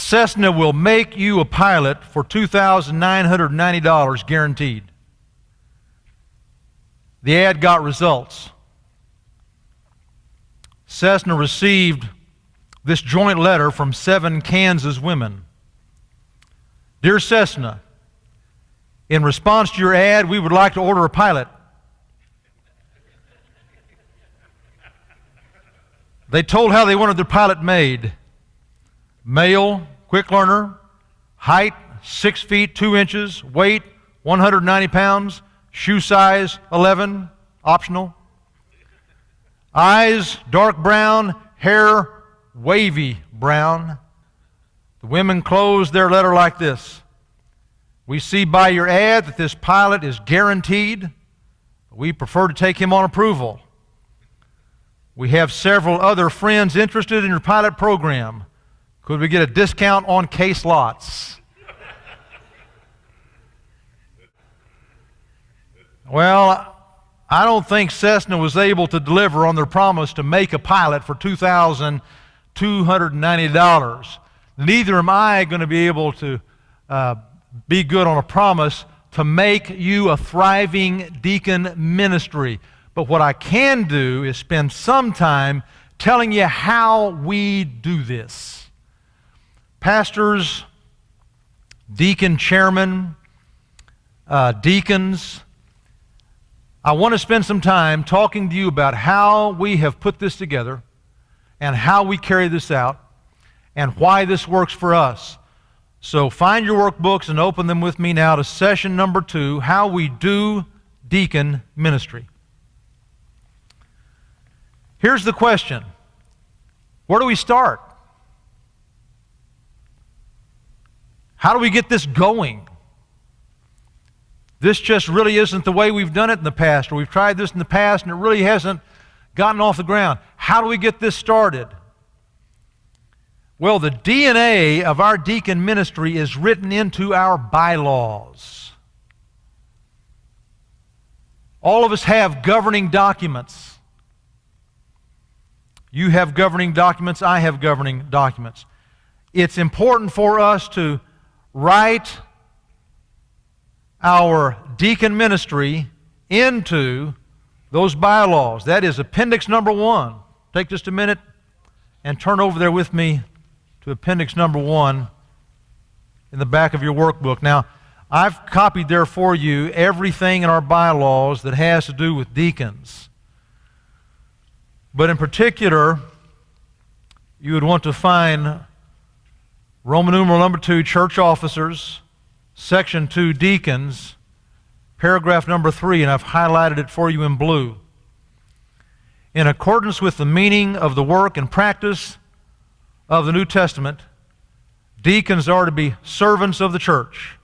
Cessna will make you a pilot for $2,990 guaranteed. The ad got results. Cessna received this joint letter from 7 Kansas women. Dear Cessna, in response to your ad, we would like to order a pilot. They told how they wanted their pilot made. Male, quick learner, height 6 feet 2 inches, weight 190 pounds, shoe size 11, optional. Eyes dark brown, hair wavy brown. The women closed their letter like this. We see by your ad that this pilot is guaranteed. We prefer to take him on approval. We have several other friends interested in your pilot program. Could we get a discount on case lots? Well, I don't think Cessna was able to deliver on their promise to make a pilot for $2,290. Neither am I going to be able to be good on a promise to make you a thriving deacon ministry. But what I can do is spend some time telling you how we do this. Pastors, deacon chairmen, deacons, I want to spend some time talking to you about how we have put this together and how we carry this out and why this works for us. So find your workbooks and open them with me now to session number 2, How We Do Deacon Ministry. Here's the question. Where do we start? How do we get this going? This just really isn't the way we've done it in the past, or we've tried this in the past and it really hasn't gotten off the ground. How do we get this started? Well, the DNA of our deacon ministry is written into our bylaws. All of us have governing documents. You have governing documents, I have governing documents. It's important for us to write our deacon ministry into those bylaws. That is appendix number 1. Take just a minute and turn over there with me to appendix number 1 in the back of your workbook. Now, I've copied there for you everything in our bylaws that has to do with deacons. But in particular, you would want to find Roman numeral number 2, church officers, section 2, deacons, paragraph number 3, and I've highlighted it for you in blue. In accordance with the meaning of the work and practice of the New Testament, deacons are to be servants of the church,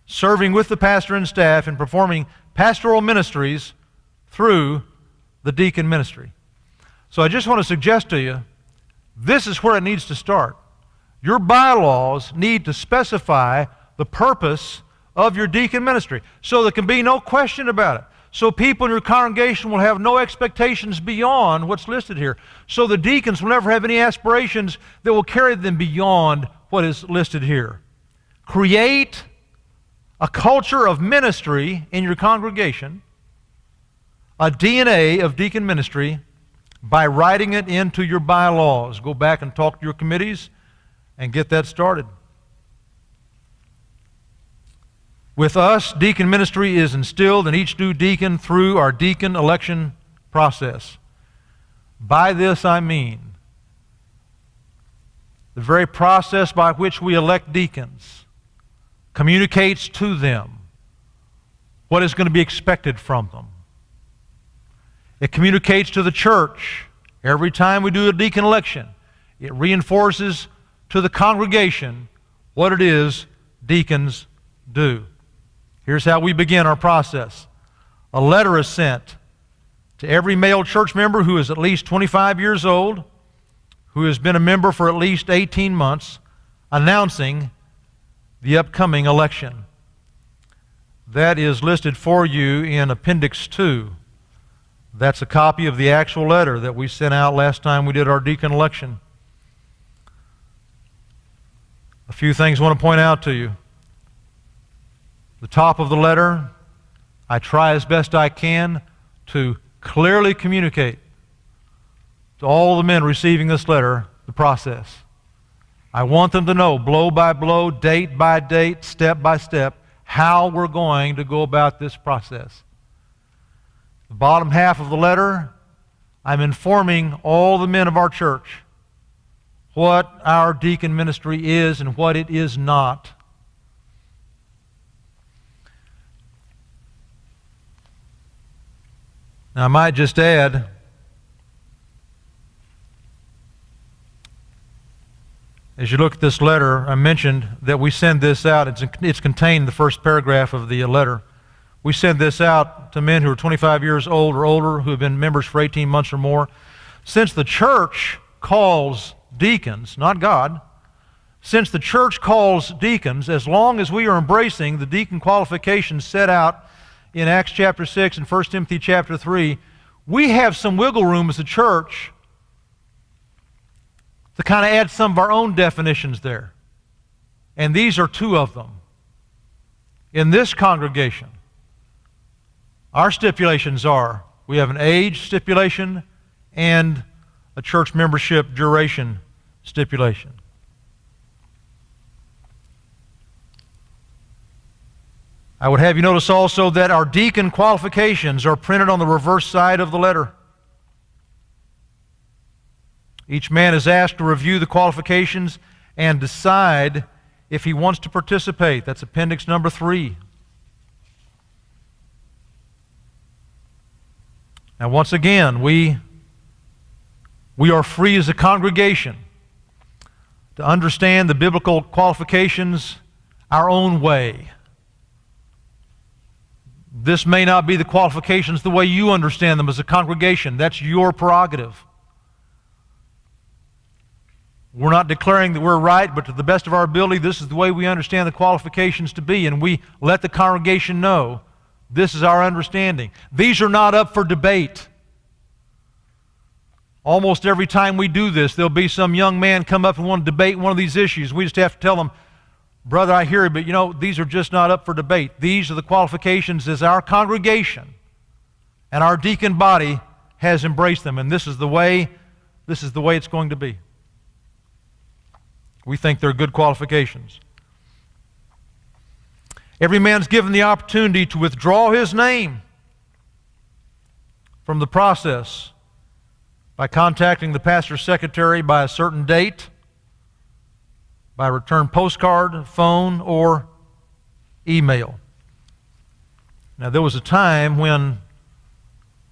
serving with the pastor and staff and performing pastoral ministries through the deacon ministry. So I just want to suggest to you, this is where it needs to start. Your bylaws need to specify the purpose of your deacon ministry, so there can be no question about it. So people in your congregation will have no expectations beyond what's listed here. So the deacons will never have any aspirations that will carry them beyond what is listed here. Create a culture of ministry in your congregation, a DNA of deacon ministry, by writing it into your bylaws. Go back and talk to your committees and get that started. With us, deacon ministry is instilled in each new deacon through our deacon election process. By this I mean the very process by which we elect deacons communicates to them what is going to be expected from them. It communicates to the church every time we do a deacon election. It reinforces to the congregation what it is deacons do. Here's how we begin our process. A letter is sent to every male church member who is at least 25 years old, who has been a member for at least 18 months, announcing the upcoming election. That is listed for you in Appendix 2. That's a copy of the actual letter that we sent out last time we did our deacon election. A few things I want to point out to you. The top of the letter, I try as best I can to clearly communicate to all the men receiving this letter the process. I want them to know, blow by blow, date by date, step by step, how we're going to go about this process. The bottom half of the letter, I'm informing all the men of our church what our deacon ministry is and what it is not. Now, I might just add, as you look at this letter, I mentioned that we send this out. It's contained in the first paragraph of the letter. We send this out to men who are 25 years old or older, who have been members for 18 months or more. Since the church calls deacons, not God, since the church calls deacons, as long as we are embracing the deacon qualifications set out in Acts chapter 6 and 1 Timothy chapter 3, we have some wiggle room as a church to kind of add some of our own definitions there. And these are two of them. In this congregation, our stipulations are, we have an age stipulation and a church membership duration stipulation. I would have you notice also that our deacon qualifications are printed on the reverse side of the letter. Each man is asked to review the qualifications and decide if he wants to participate. That's appendix number 3. Now, once again, we are free as a congregation to understand the biblical qualifications our own way. This may not be the qualifications the way you understand them as a congregation. That's your prerogative. We're not declaring that we're right, but to the best of our ability, this is the way we understand the qualifications to be, and we let the congregation know this is our understanding. These are not up for debate. Almost every time we do this, there'll be some young man come up and want to debate one of these issues. We just have to tell them, brother, I hear you, but you know, these are just not up for debate. These are the qualifications as our congregation and our deacon body has embraced them, and this is the way it's going to be. We think they're good qualifications. Every man's given the opportunity to withdraw his name from the process by contacting the pastor's secretary by a certain date, by return postcard, phone, or email. Now, there was a time when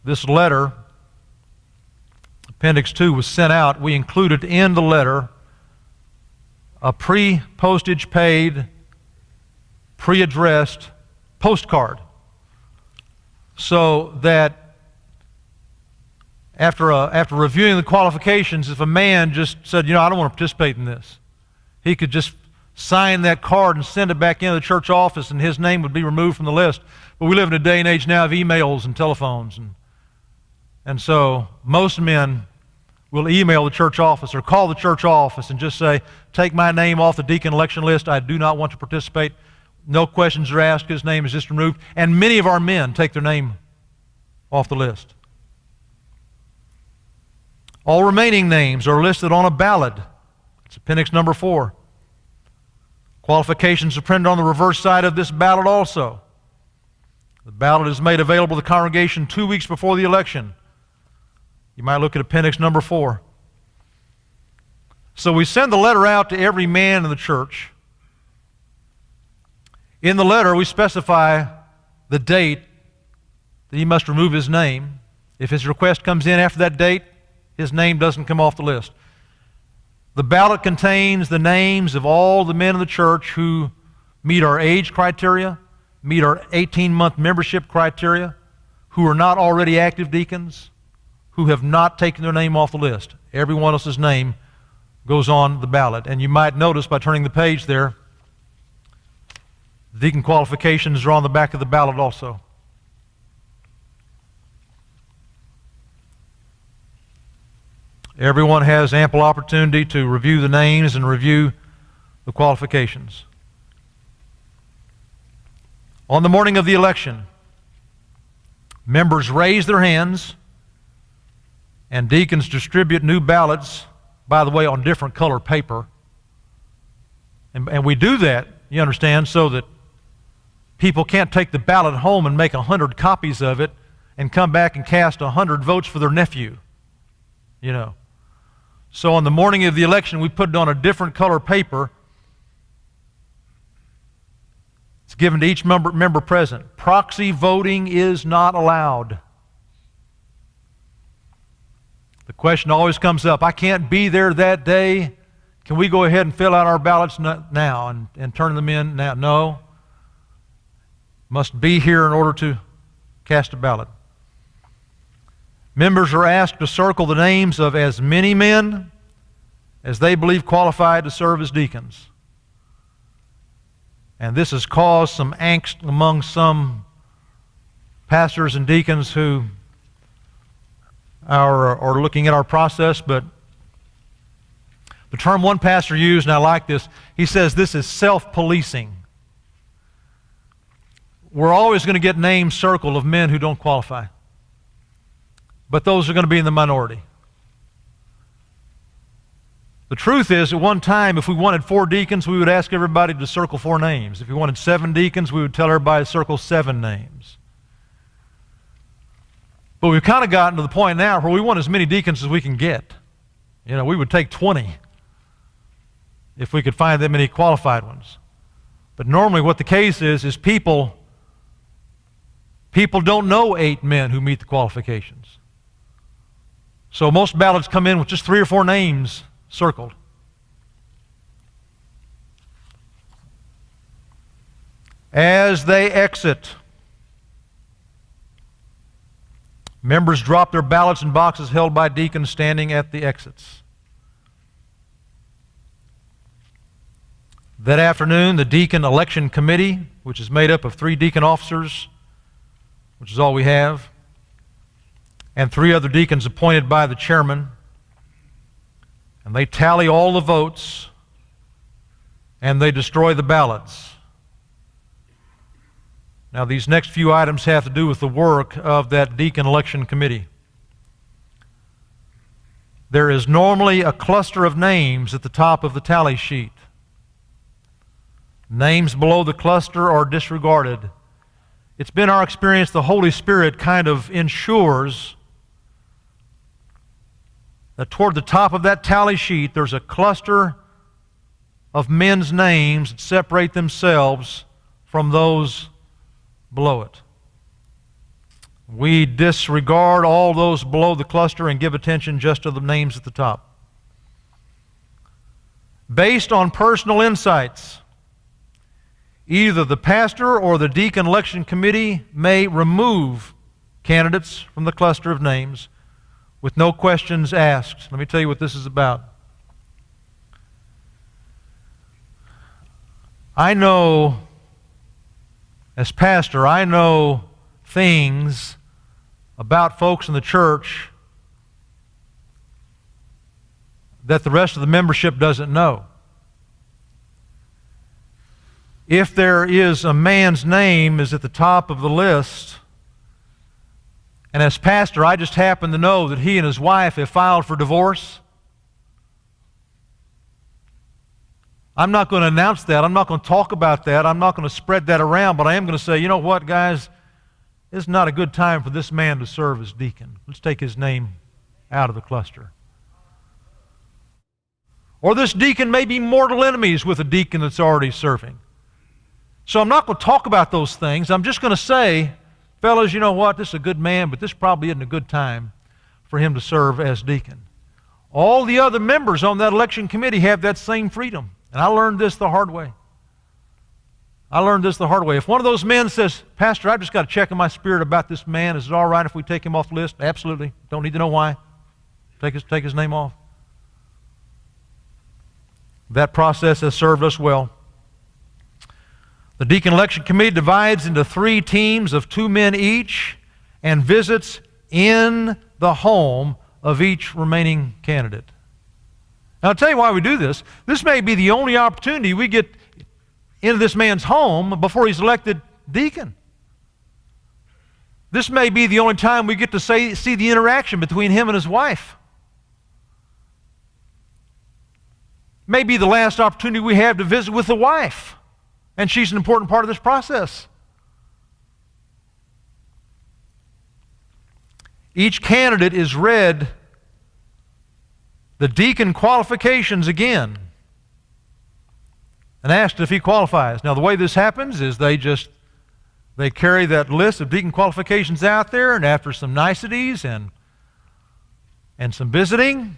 this letter, Appendix 2, was sent out. We included in the letter a pre-postage paid, pre-addressed postcard, so that after reviewing the qualifications, if a man just said, you know, I don't want to participate in this, he could just sign that card and send it back into the church office, and his name would be removed from the list. But we live in a day and age now of emails and telephones, and so most men will email the church office or call the church office and just say, take my name off the deacon election list. I do not want to participate. No questions are asked. His name is just removed. And many of our men take their name off the list. All remaining names are listed on a ballot. It's appendix number 4. Qualifications are printed on the reverse side of this ballot also. The ballot is made available to the congregation 2 weeks before the election. You might look at appendix number 4. So we send the letter out to every man in the church. In the letter, we specify the date that he must remove his name. If his request comes in after that date, his name doesn't come off the list. The ballot contains the names of all the men in the church who meet our age criteria, meet our 18-month membership criteria, who are not already active deacons, who have not taken their name off the list. Everyone else's name goes on the ballot. And you might notice by turning the page there, deacon qualifications are on the back of the ballot also. Everyone has ample opportunity to review the names and review the qualifications. On the morning of the election, members raise their hands and deacons distribute new ballots, by the way, on different color paper. And we do that, you understand, so that people can't take the ballot home and make 100 copies of it and come back and cast 100 votes for their nephew, you know. So on the morning of the election, we put it on a different color paper. It's given to each member present. Proxy voting is not allowed. The question always comes up, I can't be there that day. Can we go ahead and fill out our ballots now and turn them in now? No. Must be here in order to cast a ballot. Members are asked to circle the names of as many men as they believe qualified to serve as deacons. And this has caused some angst among some pastors and deacons who are looking at our process, but the term one pastor used, and I like this, he says this is self-policing. We're always going to get names circled of men who don't qualify, but those are going to be in the minority. The truth is, at one time, if we wanted 4 deacons, we would ask everybody to circle 4 names. If we wanted 7 deacons, we would tell everybody to circle 7 names. But we've kind of gotten to the point now where we want as many deacons as we can get. You know, we would take 20 if we could find that many qualified ones. But normally what the case is people don't know 8 men who meet the qualifications. So most ballots come in with just 3 or 4 names circled. As they exit, members drop their ballots in boxes held by deacons standing at the exits. That afternoon, the deacon election committee, which is made up of 3 deacon officers, which is all we have, and 3 other deacons appointed by the chairman, and they tally all the votes, and they destroy the ballots. Now, these next few items have to do with the work of that deacon election committee. There is normally a cluster of names at the top of the tally sheet. Names below the cluster are disregarded. It's been our experience the Holy Spirit kind of ensures that toward the top of that tally sheet there's a cluster of men's names that separate themselves from those below it. We disregard all those below the cluster and give attention just to the names at the top. Based on personal insights, either the pastor or the deacon election committee may remove candidates from the cluster of names with no questions asked. Let me tell you what this is about. I know, as pastor, I know things about folks in the church that the rest of the membership doesn't know. If there is a man's name is at the top of the list, and as pastor I just happen to know that he and his wife have filed for divorce, I'm not going to announce that. I'm not going to talk about that. I'm not going to spread that around, but I am going to say, you know what, guys? It's not a good time for this man to serve as deacon. Let's take his name out of the cluster. Or this deacon may be mortal enemies with a deacon that's already serving. So I'm not going to talk about those things. I'm just going to say, fellas, you know what? This is a good man, but this probably isn't a good time for him to serve as deacon. All the other members on that election committee have that same freedom. And I learned this the hard way. If one of those men says, Pastor, I've just got to check in my spirit about this man. Is it all right if we take him off the list? Absolutely. Don't need to know why. Take his name off. That process has served us well. The deacon election committee divides into 3 teams of 2 men each and visits in the home of each remaining candidate. Now, I'll tell you why we do this. This may be the only opportunity we get into this man's home before he's elected deacon. This may be the only time we get to see the interaction between him and his wife. May be the last opportunity we have to visit with the wife, and she's an important part of this process. Each candidate is read the deacon qualifications again and asked if he qualifies. Now, the way this happens is they carry that list of deacon qualifications out there, and after some niceties and some visiting,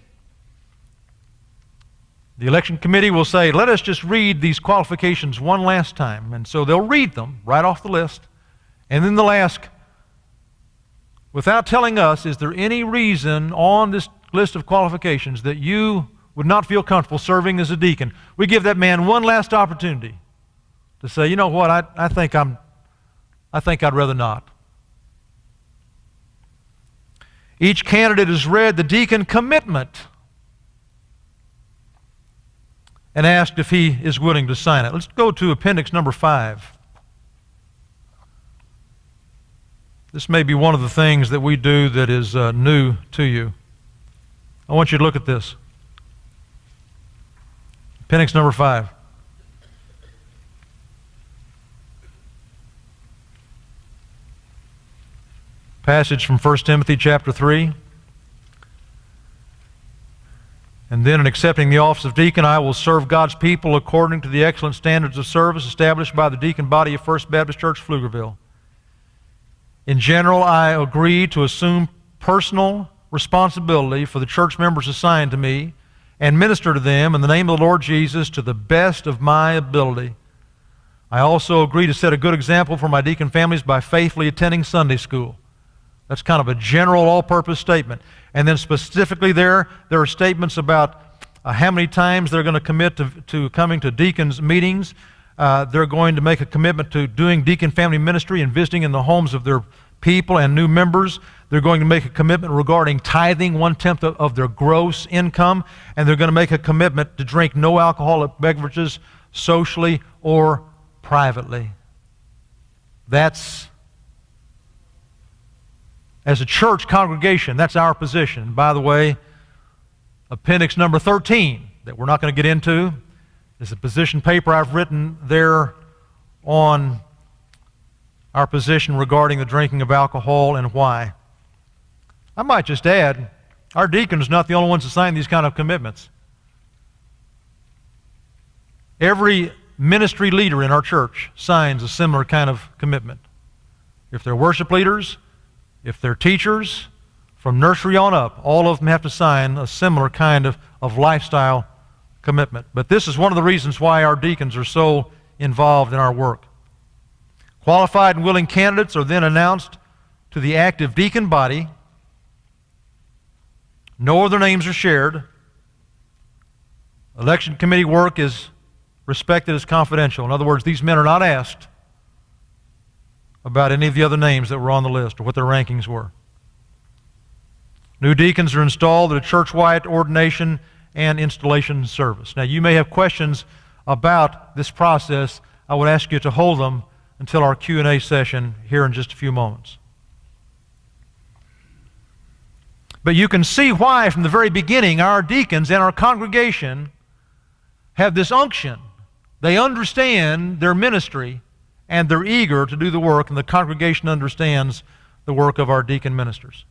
the election committee will say, let us just read these qualifications one last time. And so they'll read them right off the list, and then they'll ask, without telling us, is there any reason on this list of qualifications that you would not feel comfortable serving as a deacon? We give that man one last opportunity to say, you know what, I think I'd rather not. Each candidate has read the deacon commitment and asked if he is willing to sign it. Let's go to appendix number 5. This may be one of the things that we do that is new to you. I want you to look at this. Appendix number 5. Passage from 1 Timothy chapter 3. And then in accepting the office of deacon, I will serve God's people according to the excellent standards of service established by the deacon body of First Baptist Church, Pflugerville. In general, I agree to assume personal responsibility for the church members assigned to me and minister to them in the name of the Lord Jesus to the best of my ability. I also agree to set a good example for my deacon families by faithfully attending Sunday school. That's kind of a general all-purpose statement. And then specifically there are statements about how many times they're going to commit to coming to deacons' meetings. They're going to make a commitment to doing deacon family ministry and visiting in the homes of their people and new members. They're going to make a commitment regarding tithing 1/10 of their gross income. And they're going to make a commitment to drink no alcoholic beverages socially or privately. That's, as a church congregation, that's our position. By the way, appendix number 13, that we're not going to get into, is a position paper I've written there on our position regarding the drinking of alcohol and why. I might just add, our deacons are not the only ones to sign these kind of commitments. Every ministry leader in our church signs a similar kind of commitment. If they're worship leaders, if they're teachers, from nursery on up, all of them have to sign a similar kind of lifestyle commitment. But this is one of the reasons why our deacons are so involved in our work. Qualified and willing candidates are then announced to the active deacon body. No other names are shared. Election committee work is respected as confidential. In other words, these men are not asked about any of the other names that were on the list or what their rankings were. New deacons are installed at a church-wide ordination and installation service. Now, you may have questions about this process. I would ask you to hold them until our Q&A session here in just a few moments. But you can see why from the very beginning our deacons and our congregation have this unction. They understand their ministry and they're eager to do the work, and the congregation understands the work of our deacon ministers.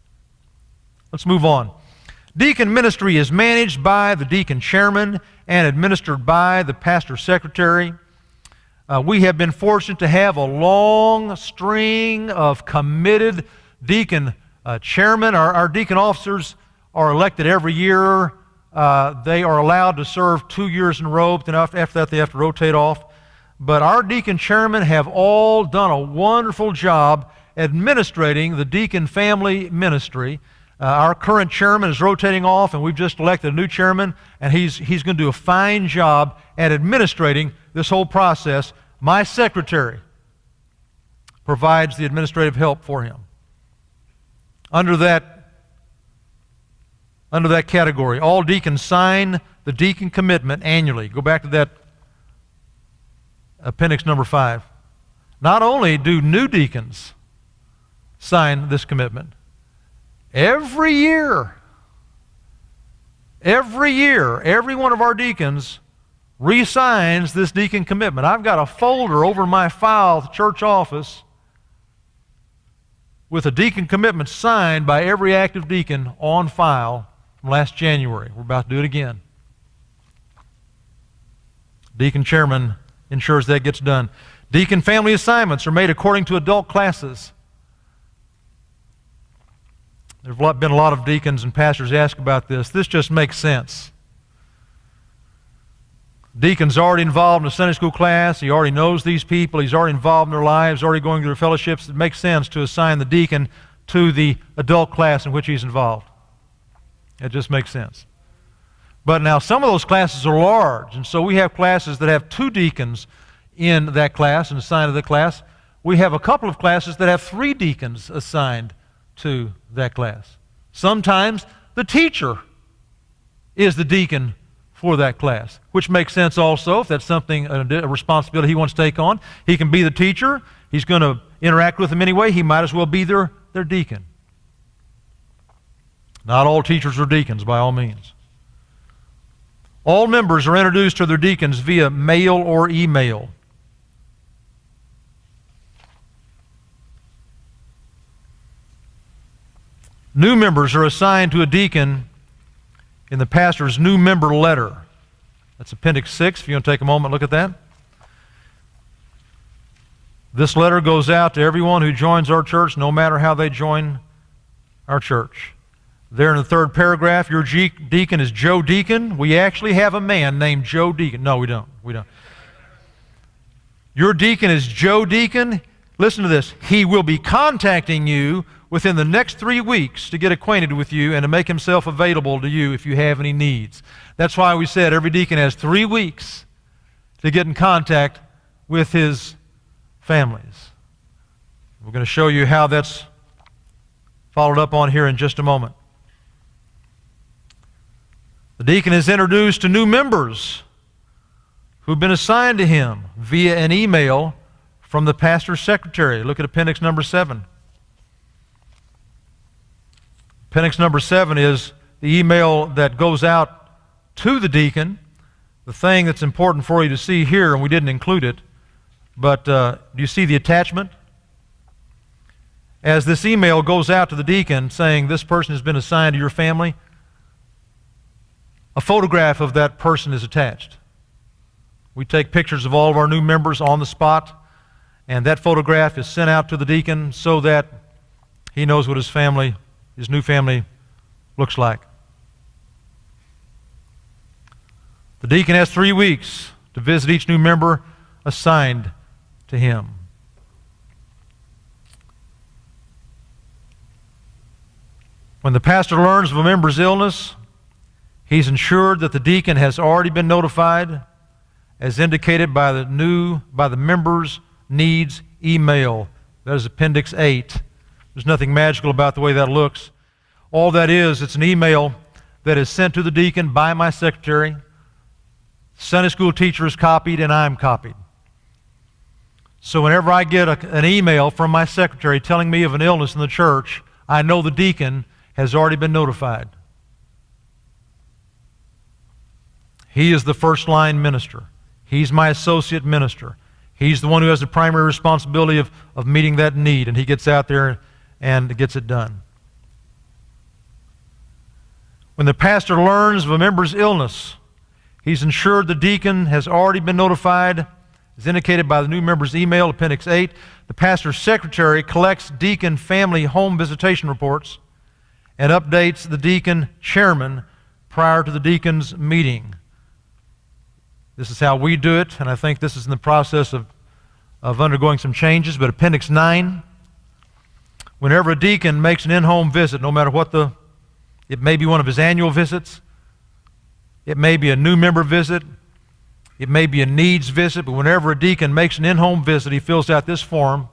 Let's move on. Deacon ministry is managed by the deacon chairman and administered by the pastor secretary. We have been fortunate to have a long string of committed deacon chairmen. Our deacon officers are elected every year. They are allowed to serve 2 years in a row, but then after that they have to rotate off. But our deacon chairmen have all done a wonderful job administrating the deacon family ministry. Our current chairman is rotating off, and we've just elected a new chairman, and he's going to do a fine job at administrating this whole process. My secretary provides the administrative help for him. Under that category, all deacons sign the deacon commitment annually. Go back to that appendix number 5. Not only do new deacons sign this commitment, every year, every one of our deacons re-signs this deacon commitment. I've got a folder over my file at the church office with a deacon commitment signed by every active deacon on file from last January. We're about to do it again. Deacon chairman ensures that gets done. Deacon family assignments are made according to adult classes. There have been a lot of deacons and pastors ask about this. This just makes sense. Deacon's already involved in a Sunday school class. He already knows these people. He's already involved in their lives, already going through their fellowships. It makes sense to assign the deacon to the adult class in which he's involved. It just makes sense. But now some of those classes are large, and so we have classes that have 2 deacons in that class and assigned to the class. We have a couple of classes that have 3 deacons assigned to that class. Sometimes the teacher is the deacon for that class, which makes sense also. If that's something, a responsibility he wants to take on, he can be the teacher. He's going to interact with them anyway. He might as well be their deacon. Not all teachers are deacons, by all means. All members are introduced to their deacons via mail or email. New members are assigned to a deacon in the pastor's new member letter. That's Appendix 6, if you want to take a moment and look at that. This letter goes out to everyone who joins our church, no matter how they join our church. There in the 3rd paragraph, your deacon is Joe Deacon. We actually have a man named Joe Deacon. No, we don't. Your deacon is Joe Deacon. Listen to this. He will be contacting you within the next 3 weeks to get acquainted with you and to make himself available to you if you have any needs. That's why we said every deacon has 3 weeks to get in contact with his families. We're going to show you how that's followed up on here in just a moment. The deacon is introduced to new members who've been assigned to him via an email from the pastor's secretary. Look at appendix number 7. Appendix number 7 is the email that goes out to the deacon. The thing that's important for you to see here, and we didn't include it, but do you see the attachment? As this email goes out to the deacon saying this person has been assigned to your family, a photograph of that person is attached. We take pictures of all of our new members on the spot, and that photograph is sent out to the deacon so that he knows what his new family looks like. The deacon has 3 weeks to visit each new member assigned to him. When the pastor learns of a member's illness, he's ensured that the deacon has already been notified, as indicated by the member's needs email. That is Appendix 8. There's nothing magical about the way that looks. All that is, it's an email that is sent to the deacon by my secretary. Sunday school teacher is copied, and I'm copied. So whenever I get an email from my secretary telling me of an illness in the church, I know the deacon has already been notified. He is the first line minister. He's my associate minister. He's the one who has the primary responsibility of meeting that need, and he gets out there and gets it done. When the pastor learns of a member's illness, he's ensured the deacon has already been notified, as indicated by the new member's email, Appendix 8. The pastor's secretary collects deacon family home visitation reports and updates the deacon chairman prior to the deacon's meeting. This is how we do it, and I think this is in the process of undergoing some changes, but Appendix 9, whenever a deacon makes an in-home visit, no matter what it may be one of his annual visits, it may be a new member visit, it may be a needs visit, but whenever a deacon makes an in-home visit, he fills out this form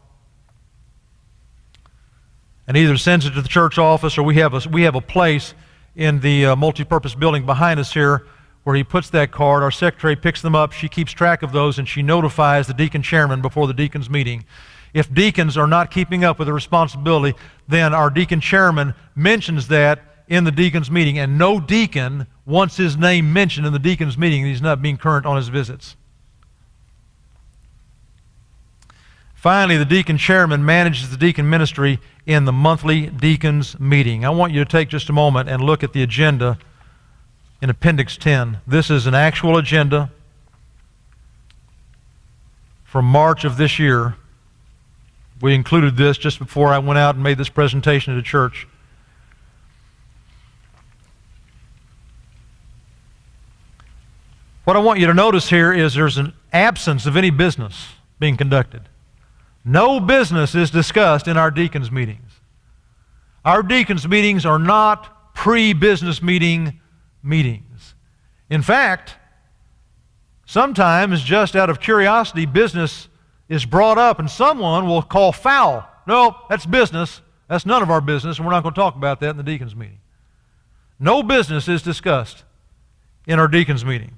and either sends it to the church office, or we have a place in the multi-purpose building behind us here where he puts that card. Our secretary picks them up. She keeps track of those, and she notifies the deacon chairman before the deacons meeting. If deacons are not keeping up with the responsibility, then our deacon chairman mentions that in the deacons meeting, and no deacon wants his name mentioned in the deacons meeting and he's not being current on his visits. Finally, the deacon chairman manages the deacon ministry in the monthly deacons meeting. I want you to take just a moment and look at the agenda in Appendix 10. This is an actual agenda from March of this year. We included this just before I went out and made this presentation at a church. What I want you to notice here is there's an absence of any business being conducted. No business is discussed in our deacons meetings. Our deacons meetings are not pre-business meetings. In fact, sometimes just out of curiosity, business is brought up and someone will call foul. No, that's business. That's none of our business, and we're not going to talk about that in the deacons meeting. No business is discussed in our deacons meeting.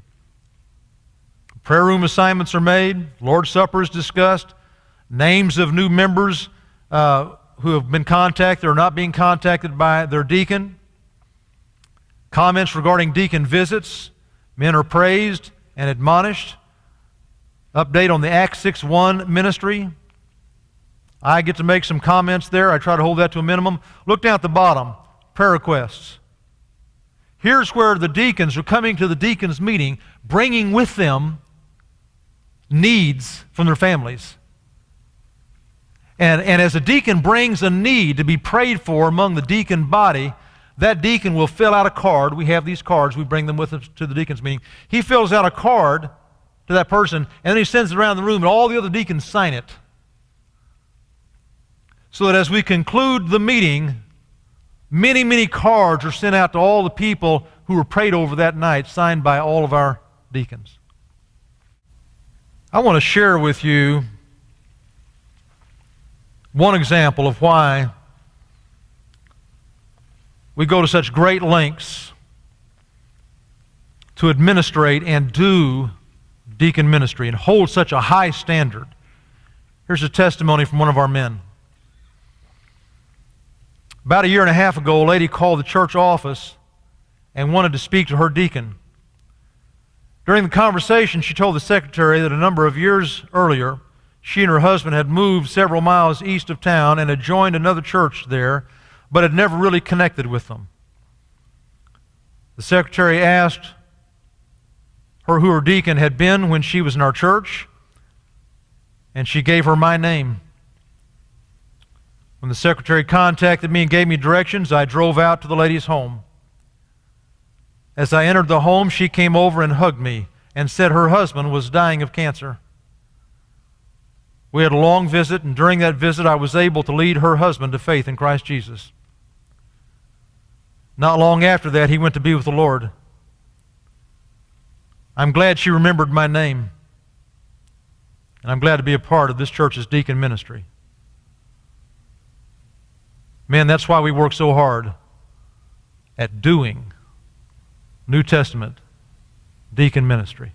Prayer room assignments are made. Lord's Supper is discussed. Names of new members who have been contacted or not being contacted by their deacon. Comments regarding deacon visits. Men are praised and admonished. Update on the Acts 6:1 ministry. I get to make some comments there. I try to hold that to a minimum. Look down at the bottom. Prayer requests. Here's where the deacons are coming to the deacons meeting, bringing with them needs from their families. And as a deacon brings a need to be prayed for among the deacon body, that deacon will fill out a card. We have these cards. We bring them with us to the deacons meeting. He fills out a card to that person, and then he sends it around the room, and all the other deacons sign it. So that as we conclude the meeting, many, many cards are sent out to all the people who were prayed over that night, signed by all of our deacons. I want to share with you one example of why we go to such great lengths to administrate and do deacon ministry and hold such a high standard. Here's a testimony from one of our men. About a year and a half ago, a lady called the church office and wanted to speak to her deacon. During the conversation, she told the secretary that a number of years earlier, she and her husband had moved several miles east of town and had joined another church there, but had never really connected with them. The secretary asked her who her deacon had been when she was in our church, and she gave her my name. When the secretary contacted me and gave me directions, I drove out to the lady's home. As I entered the home, she came over and hugged me and said her husband was dying of cancer. We had a long visit, and during that visit, I was able to lead her husband to faith in Christ Jesus. Not long after that, he went to be with the Lord. I'm glad she remembered my name, and I'm glad to be a part of this church's deacon ministry. Man, that's why we work so hard at doing New Testament deacon ministry.